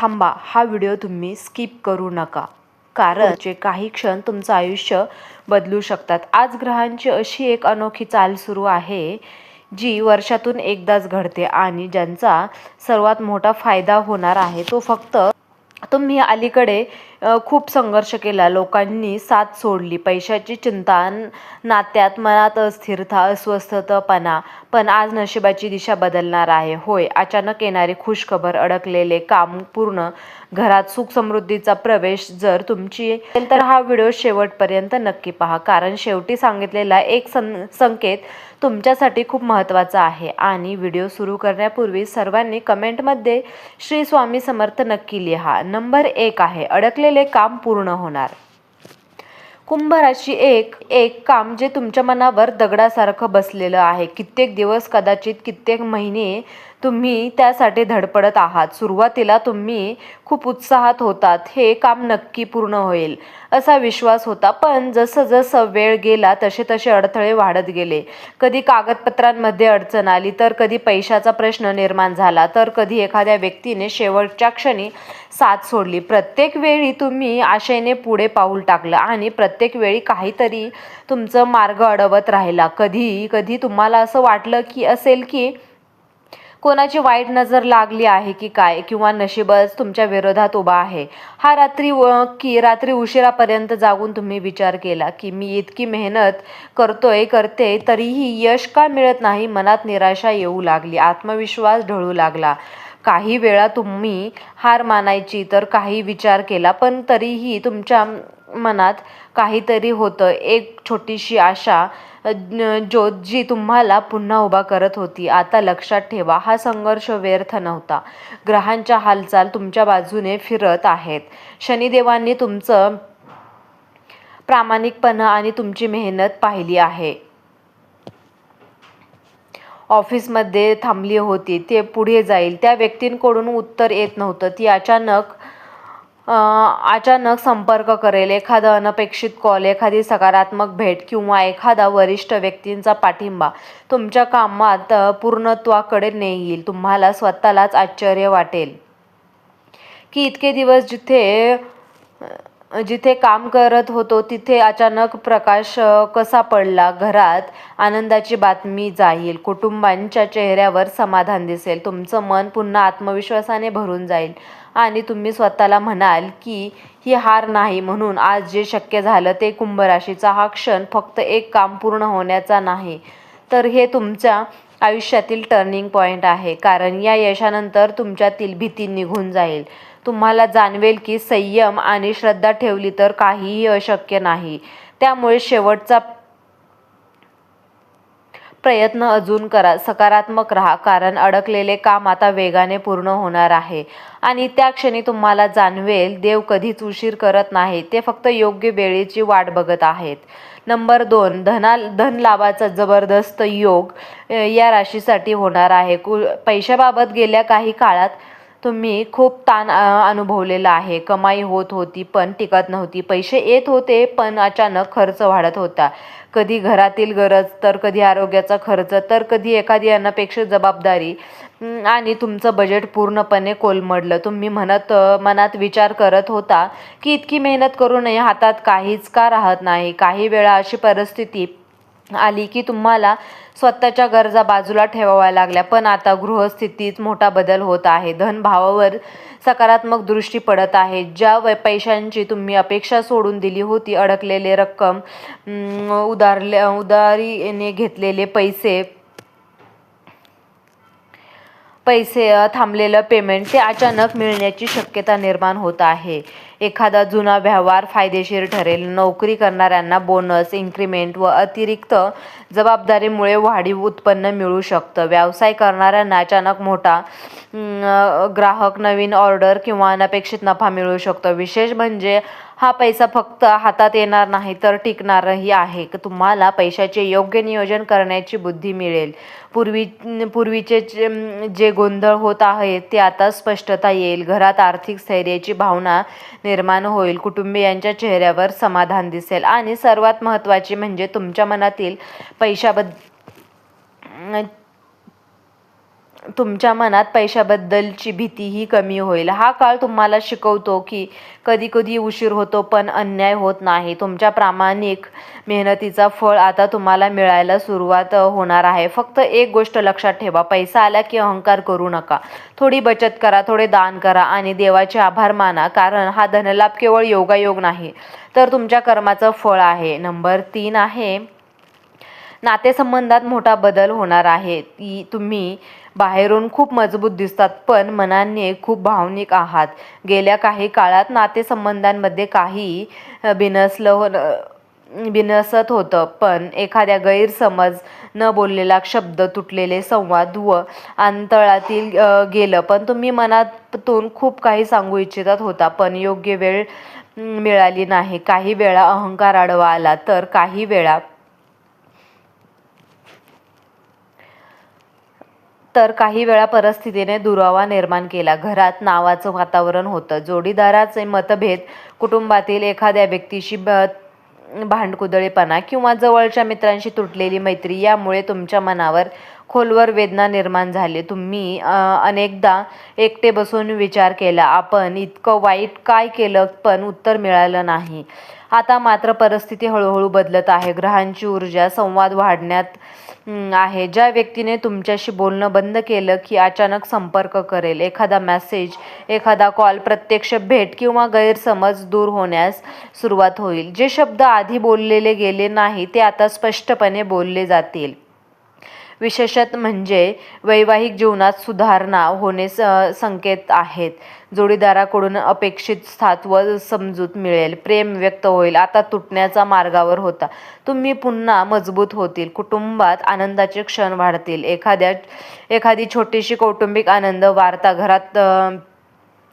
थांबा, हा व्हिडिओ तुम्ही स्किप करू नका, कारण जे काही क्षण तुमचं आयुष्य बदलू शकतात. आज ग्रहांची अशी एक अनोखी चाल सुरू आहे जी वर्षातून एकदाच घडते आणि ज्यांचा सर्वात मोठा फायदा होणार आहे तो फक्त तुम्ही. अलीकडे खूप संघर्ष केला, लोकांनी साथ सोडली, पैशाची चिंता, नात्यात मनात अस्थिरता, अस्वस्थपणा, पण आज नशिबाची दिशा बदलणार आहे. होय, अचानक येणारी खुशखबर, अडकलेले काम पूर्ण, घरात सुख समृद्धीचा प्रवेश. जर तुमची असेल तर हा व्हिडिओ शेवटपर्यंत नक्की पहा, कारण शेवटी सांगितलेला एक संकेत तुमच्यासाठी खूप महत्त्वाचा आहे. आणि व्हिडिओ सुरू करण्यापूर्वी सर्वांनी कमेंटमध्ये श्री स्वामी समर्थ नक्की लिहा. नंबर 1 आहे, अडकलेले काम पूर्ण होणार. कुंभ राशी एक काम जे तुमच्या मनावर दगडासारखं बसलेलं आहे. कित्येक दिवस, कदाचित कित्येक महिने तुम्ही त्यासाठी धडपडत आहात. सुरुवातीला तुम्ही खूप उत्साहात होतात, हे काम नक्की पूर्ण होईल असा विश्वास होता. पण जसं जसं वेळ गेला तसे तसे अडथळे वाढत गेले. कधी कागदपत्रांमध्ये अडचण आली, तर कधी पैशाचा प्रश्न निर्माण झाला, तर कधी एखाद्या व्यक्तीने शेवटच्या क्षणी साथ सोडली. प्रत्येक वेळी तुम्ही आशेने पुढे पाऊल टाकलं आणि प्रत्येक वेळी काहीतरी तुमचं मार्ग अडवत राहिला. कधी कधी तुम्हाला असं वाटलं की कोणाची वाईट नजर लागली आहे की काय, किंवा नशीबच तुमच्या विरोधात उभा आहे. रात्री उशिरापर्यंत जागून तुम्ही विचार केला की मी इतकी मेहनत करते तरीही यश का मिळत नाही. मनात निराशा येऊ लागली, आत्मविश्वास ढळू लागला. काही वेळा तुम्ही हार मानायची तर काही विचार केला, पण तरीही तुमच्या मनात काहीतरी होतं, एक छोटीशी आशा, ज्योत जी तुम्हाला पुन्हा उभा करत होती. आता लक्षात ठेवा, हा संघर्ष व्यर्थ नव्हता. ग्रहांच्या हालचाल तुमच्या बाजूने फिरत आहेत. शनिदेवांनी तुमचं प्रामाणिकपणा आणि तुमची मेहनत पाहिली आहे. ऑफिसमध्ये थांबली होती ते पुढे जाईल, त्या व्यक्तींकडून उत्तर येत नव्हतं, ती अचानक संपर्क करेल. एखादा अनपेक्षित कॉल, एखादी सकारात्मक भेट किंवा एखादा वरिष्ठ व्यक्तींचा पाठिंबा तुमच्या कामात पूर्णत्वाकडे नेईल. तुम्हाला स्वतःलाच आश्चर्य वाटेल की इतके दिवस जिथे काम करत होतो तिथे अचानक प्रकाश कसा पडला. घरात आनंदाची बातमी जाईल, कुटुंबांच्या चेहऱ्यावर समाधान दिसेल, तुमचं मन पुन्हा आत्मविश्वासाने भरून जाईल आणि तुम्ही स्वतःला म्हणाल की ही हार नाही. म्हणून आज जे शक्य झालं ते कुंभ राशीचा हा क्षण फक्त एक काम पूर्ण होण्याचा नाही, तर हे तुमच्या आयुष्यातील टर्निंग पॉईंट आहे. कारण या यशानंतर तुमच्यातील भीती निघून जाईल. तुम्हाला जाणवेल की संयम आणि श्रद्धा ठेवली तर काहीही अशक्य नाही. त्यामुळे शेवटचा प्रयत्न अजून करा, सकारात्मक राहा, कारण अडकलेले काम आता वेगाने पूर्ण होणार आहे. आणि त्या क्षणी तुम्हाला जाणवेल, देव कधीच उशीर करत नाही, ते फक्त योग्य वेळेची वाट बघत आहेत. नंबर 2, धन लाभाचा जबरदस्त योग या राशीसाठी होणार आहे. पैशाबाबत गेल्या काही काळात तुम्ही खूप ताण अनुभवलेला आहे. कमाई होत होती पण टिकत नव्हती. पैसे येत होते पण अचानक खर्च वाढत होता. कधी घरातील गरज, तर कधी आरोग्याचा खर्च, तर कधी एखादी अनपेक्षित जबाबदारी, आणि तुमचं बजेट पूर्णपणे कोलमडलं. तुम्ही मनात विचार करत होता की इतकी मेहनत करूनही हातात काहीच का राहत नाही. काही वेळा अशी परिस्थिती आली की तुम्हाला स्वतःच्या गरजा बाजूला ठेवाव्या लागल्या. पण आता गृहस्थितीत मोठा बदल होत आहे. धनभावावर सकारात्मक दृष्टी पडत आहे. ज्या पैशांची तुम्ही अपेक्षा सोडून दिली होती, अडकलेले रक्कम, उधारीने घेतलेले पैसे, थांबलेलं पेमेंट, ते अचानक मिळण्याची शक्यता निर्माण होत आहे. एखादा जुना व्यवहार फायदेशीर ठरेल. नोकरी करणाऱ्यांना बोनस, इन्क्रिमेंट व अतिरिक्त जबाबदारीमुळे वाढीव उत्पन्न मिळू शकतं. व्यवसाय करणाऱ्यांना अचानक मोठा ग्राहक, नवीन ऑर्डर किंवा अनपेक्षित नफा मिळू शकतो. विशेष म्हणजे हा पैसा फक्त हातात येणार नाही तर टिकणारही आहे. तुम्हाला पैशाचे योग्य नियोजन करण्याची बुद्धी मिळेल. पूर्वीचे जे गोंधळ होत आहेत ते आता स्पष्टता येईल. घरात आर्थिक स्थैर्याची भावना निर्माण होईल. कुटुंबियांच्या चेहऱ्यावर समाधान दिसेल आणि सर्वात महत्त्वाचे म्हणजे तुमच्या मनातील तुमच्या मनात पैशाबद्दलची भीतीही कमी होईल. हा काळ तुम्हाला शिकवतो की कधी कधी उशीर होतो पण अन्याय होत नाही. तुमच्या प्रामाणिक मेहनतीचा फळ आता तुम्हाला मिळायला सुरुवात होणार आहे. फक्त एक गोष्ट लक्षात ठेवा, पैसा आला की अहंकार करू नका. थोडी बचत करा, थोडे दान करा आणि देवाचे आभार माना, कारण हा धनलाभ केवळ योगायोग नाही तर तुमच्या कर्माचं फळ आहे. नंबर 3 आहे, नातेसंबंधात मोठा बदल होणार आहे. तुम्ही बाहेरून खूप मजबूत दिसतात पण मनाने खूप भावनिक आहात. गेल्या काही काळात नातेसंबंधांमध्ये काही बिनसत होतं, पण एखाद्या गैरसमज, न बोललेला शब्द, तुटलेले संवाद व अंतराळातील गेलं. पण तुम्ही मनातून खूप काही सांगू इच्छितात होता पण योग्य वेळ मिळाली नाही. काही वेळा अहंकार आडवा आला तर काही वेळा परिस्थितीने दुरावा निर्माण केला. घरात नावाचं वातावरण होतं. जोडीदाराचे मतभेद, कुटुंबातील एखाद्या व्यक्तीशी भांडकुदळेपणा किंवा जवळच्या मित्रांशी तुटलेली मैत्री यामुळे तुमच्या मनावर खोलवर वेदना निर्माण झाली. तुम्ही अनेकदा एकटे बसून विचार केला, आपण इतकं वाईट काय केलं, पण उत्तर मिळालं नाही. आता मात्र परिस्थिती हळूहळू बदलत आहे. ग्रहांची ऊर्जा संवाद वाढण्यात आहे. ज्या व्यक्तीने तुमच्याशी बोलणं बंद केलं की अचानक संपर्क करेल. एखादा मेसेज, एखादा कॉल, प्रत्यक्ष भेट किंवा गैरसमज दूर होण्यास सुरुवात होईल. जे शब्द आधी बोललेले गेले नाही ते आता स्पष्टपणे बोलले जातील. विशेषत म्हणजे वैवाहिक जीवनात सुधारणा होणे संकेत आहेत. जोडीदाराकडून अपेक्षित साथ व समजूत मिळेल. प्रेम व्यक्त होईल. आता तुटण्याचा मार्गावर होता तुम्ही पुन्हा मजबूत होतील. कुटुंबात आनंदाचे क्षण वाढतील. एखादी छोटीशी कौटुंबिक आनंद वार्ता घरात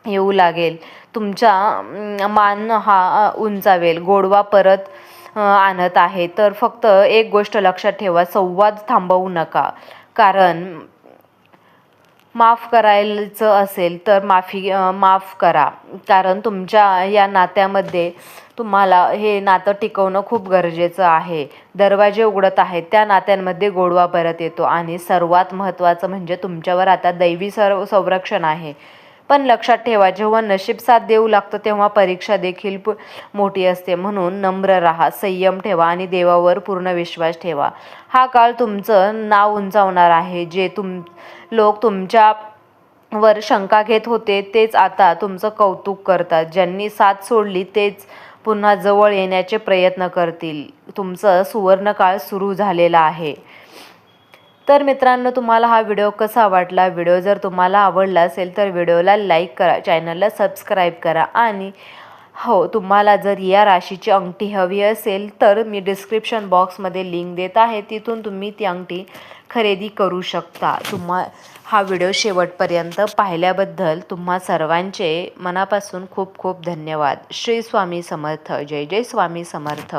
येऊ लागेल. तुमचा मान हा उंचावेल. गोडवा परत आणत आहे. तर फक्त एक गोष्ट लक्षात ठेवा, संवाद थांबवू नका. कारण माफ करायचं असेल तर माफ करा. कारण तुमच्या या नात्यामध्ये तुम्हाला हे नातं टिकवणं खूप गरजेचं आहे. दरवाजे उघडत आहेत, त्या नात्यांमध्ये गोडवा परत येतो आणि सर्वात महत्त्वाचं म्हणजे तुमच्यावर आता दैवी संरक्षण आहे. पण लक्षात ठेवा, जेव्हा नशीब साथ देऊ लागतं तेव्हा परीक्षा देखील मोठी असते. म्हणून नम्र राहा, संयम ठेवा आणि देवावर पूर्ण विश्वास ठेवा. हा काळ तुमचं नाव उंचावणार आहे. जे लोक तुमच्यावर शंका घेत होते तेच आता तुमचं कौतुक करतात. ज्यांनी साथ सोडली तेच पुन्हा जवळ येण्याचे प्रयत्न करतील. तुमचं सुवर्णकाळ सुरू झालेला आहे. तर मित्रांनो, तुम्हाला हा व्हिडिओ कसा वाटला? व्हिडिओ जर तुम्हाला आवडला असेल तर व्हिडिओला लाईक करा, चॅनलला सबस्क्राईब करा आणि हो, तुम्हाला जर या राशीची अंगठी हवी असेल तर मी डिस्क्रिप्शन बॉक्समध्ये लिंक देत आहे, तिथून तुम्ही ती अंगठी खरेदी करू शकता. हा व्हिडिओ शेवटपर्यंत पाहिल्याबद्दल तुम्हा सर्वांचे मनापासून खूप खूप धन्यवाद. श्री स्वामी समर्थ. जय जय स्वामी समर्थ.